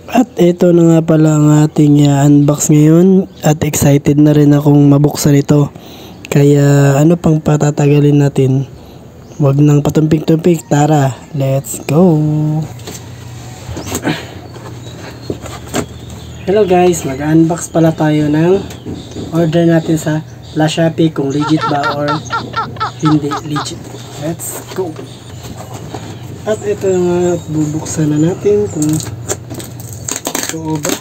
At ito na nga pala ang ating unbox ngayon at excited na rin akong mabuksan ito. Kaya ano pang patatagalin natin? Huwag nang patumpik-tumpik, tara, let's go! Hello guys, mag-unbox pala tayo ng order natin sa Shopee kung legit ba or hindi legit. Let's go! At ito nga, bubuksan na natin kung ito ba.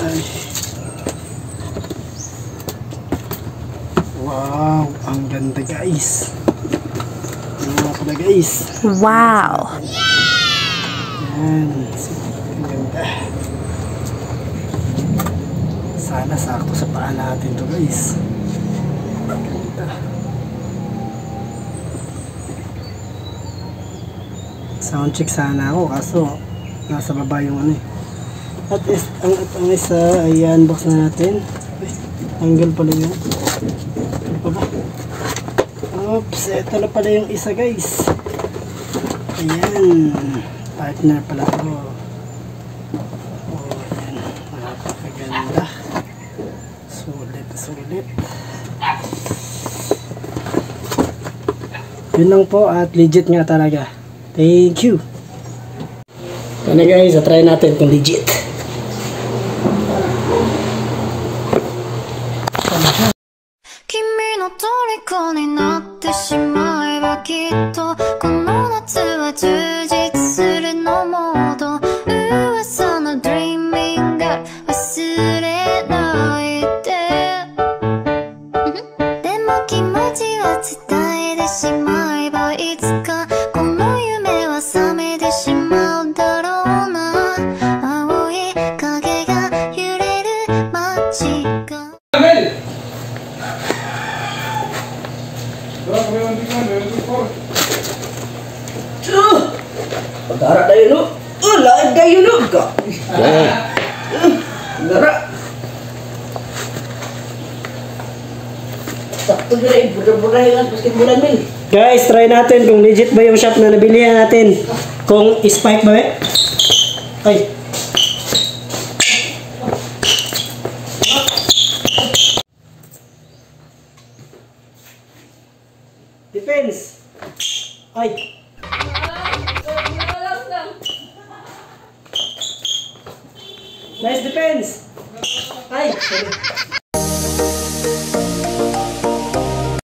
Ay. Wow, ang ganda guys. Ano pala guys? Wow. Yan, ang ganda. Sana sakto sa paa natin to guys. Ganda. Sound check sana ako kaso nasa baba yung ano eh. At ang isa ay unbox na natin. Ay, angle pala yun. Ano pa ba? Oops, ito na pala yung isa guys. Ayan, partner pala ko. Oh, ayan, napakaganda. Sulit. Yun lang po at legit nga talaga. Thank you. Ano guys, try natin kung legit. Kimi no toriko ni natte shimaeba kitto kono natsu wa jujitsu suru no modo uwasa no dreaming ga wasure nai de demo kimochi wa tsutae de shimaeba itsuka kono yume wa samede shimau darou na aoi kage ga yureru machi ga Pagkarat tayo no? Lahat kayo no? Gara. Sakto nyo na ibura-burahin ang basketballan min. Guys, try natin kung legit ba yung shop na nabilihan natin. Kung spike ba eh? Ay. Defense. Ay. Nice defense. Ay.